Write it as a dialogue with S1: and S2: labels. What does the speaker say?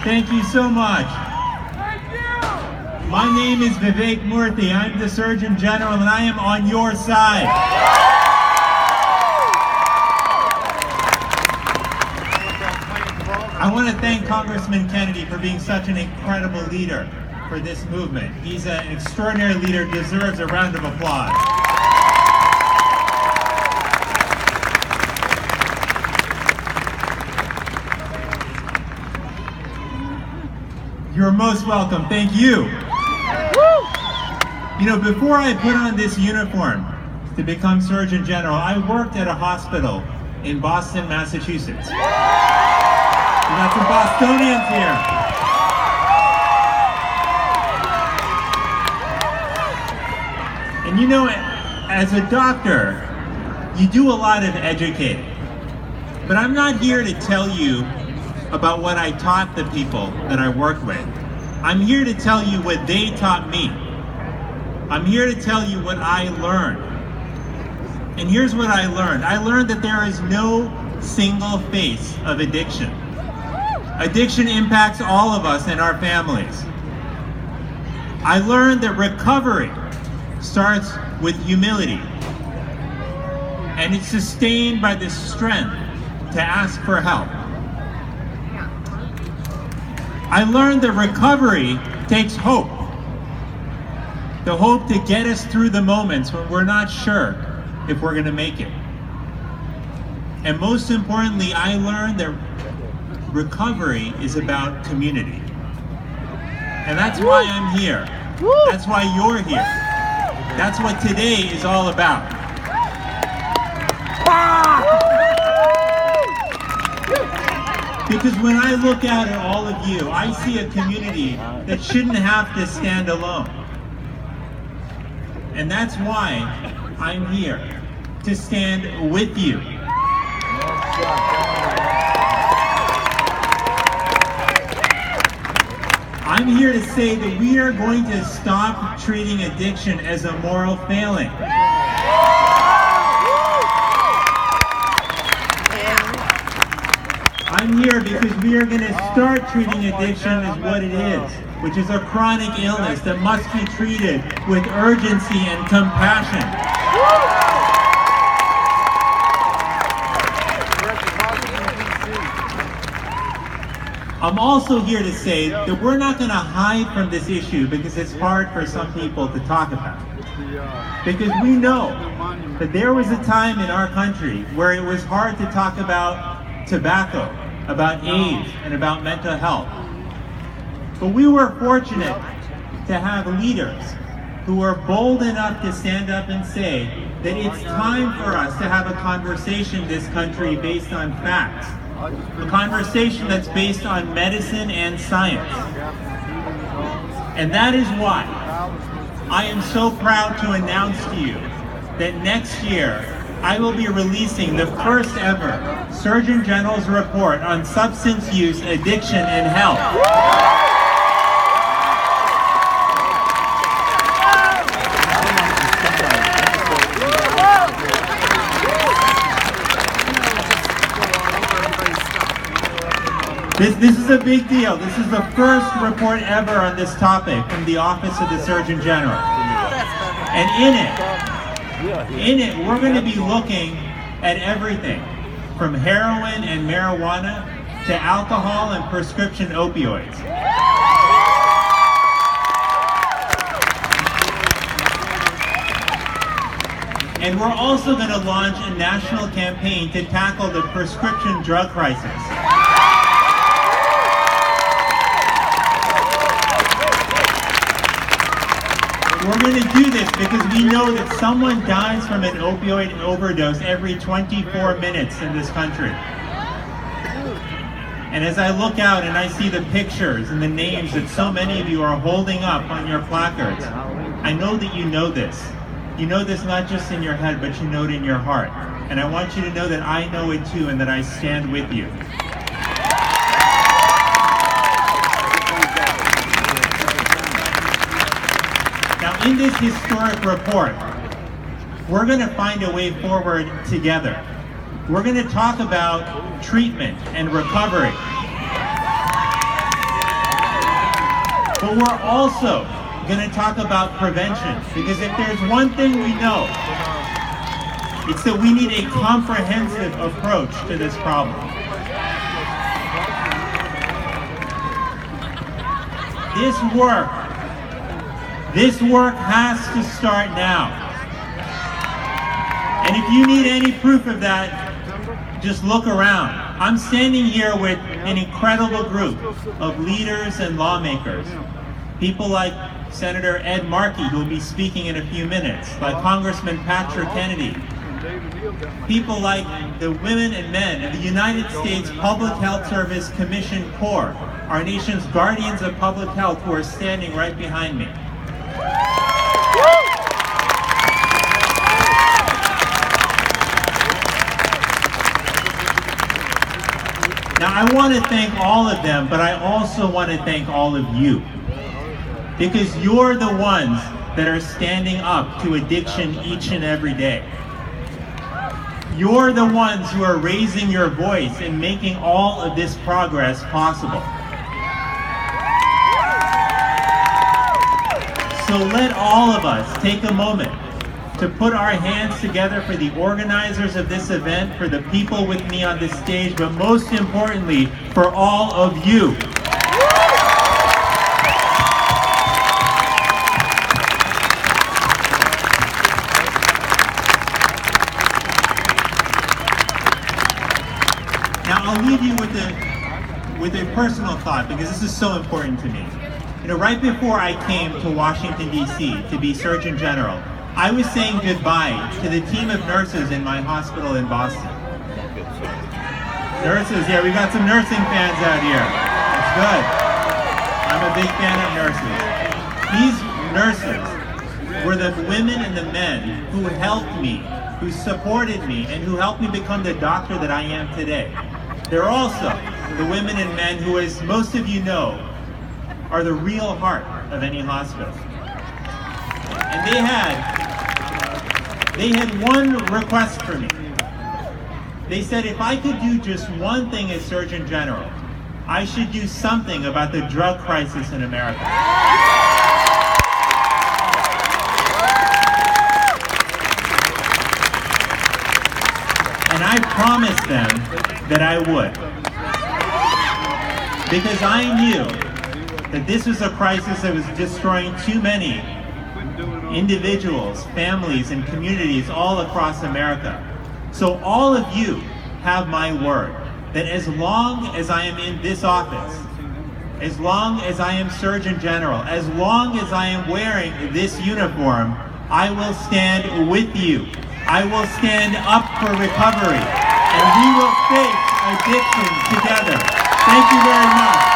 S1: Thank you so much. My name is Vivek Murthy. I'm the Surgeon General and I am on your side. I want to thank Congressman Kennedy for being such an incredible leader for this movement. He's an extraordinary leader, deserves a round of applause. You're most welcome. Thank you. You know, before I put on this uniform to become Surgeon General, I worked at a hospital in Boston, Massachusetts. We got some Bostonians here. And you know, as a doctor, you do a lot of educating. But I'm not here to tell you about what I taught the people that I work with. I'm here to tell you what they taught me. I'm here to tell you what I learned. And here's what I learned. I learned that there is no single face of addiction. Addiction impacts all of us and our families. I learned that recovery starts with humility. And it's sustained by the strength to ask for help. I learned that recovery takes hope. The hope to get us through the moments when we're not sure if we're going to make it. And most importantly, I learned that recovery is about community. And that's why I'm here. That's why you're here. That's what today is all about. Because when I look out at all of you, I see a community that shouldn't have to stand alone. And that's why I'm here, to stand with you. I'm here to say that we are going to stop treating addiction as a moral failing. I'm here because we are going to start treating addiction as what it is, which is a chronic illness that must be treated with urgency and compassion. I'm also here to say that we're not going to hide from this issue because it's hard for some people to talk about. Because we know that there was a time in our country where it was hard to talk about tobacco, about AIDS, and about mental health. But we were fortunate to have leaders who were bold enough to stand up and say that it's time for us to have a conversation in this country based on facts. A conversation that's based on medicine and science. And that is why I am so proud to announce to you that next year I will be releasing the first ever Surgeon General's report on substance use, addiction, and health. This is a big deal. This is the first report ever on this topic from the Office of the Surgeon General. And in it, we're going to be looking at everything from heroin and marijuana to alcohol and prescription opioids. And we're also going to launch a national campaign to tackle the prescription drug crisis. We're going to do this because we know that someone dies from an opioid overdose every 24 minutes in this country. And as I look out and I see the pictures and the names that so many of you are holding up on your placards, I know that you know this. You know this not just in your head, but you know it in your heart. And I want you to know that I know it too and that I stand with you. Now, in this historic report, we're going to find a way forward together. We're going to talk about treatment and recovery. But we're also going to talk about prevention, because if there's one thing we know, it's that we need a comprehensive approach to this problem. This work has to start now. And if you need any proof of that, just look around. I'm standing here with an incredible group of leaders and lawmakers. People like Senator Ed Markey, who will be speaking in a few minutes, like Congressman Patrick Kennedy. People like the women and men of the United States Public Health Service Commission Corps, our nation's guardians of public health, who are standing right behind me. Now, I want to thank all of them, but I also want to thank all of you, because you're the ones that are standing up to addiction each and every day. You're the ones who are raising your voice and making all of this progress possible. So let all of us take a moment to put our hands together for the organizers of this event, for the people with me on this stage, but most importantly, for all of you. Now I'll leave you with a personal thought, because this is so important to me. You know, right before I came to Washington, D.C. to be Surgeon General, I was saying goodbye to the team of nurses in my hospital in Boston. Nurses, yeah, we got some nursing fans out here. That's good. I'm a big fan of nurses. These nurses were the women and the men who helped me, who supported me, and who helped me become the doctor that I am today. They're also the women and men who, as most of you know, are the real heart of any hospital. And they had one request for me. They said if I could do just one thing as Surgeon General, I should do something about the drug crisis in America. And I promised them that I would. Because I knew that this was a crisis that was destroying too many individuals, families, and communities all across America. So all of you have my word that as long as I am in this office, as long as I am Surgeon General, as long as I am wearing this uniform, I will stand with you. I will stand up for recovery, and we will face addiction together. Thank you very much.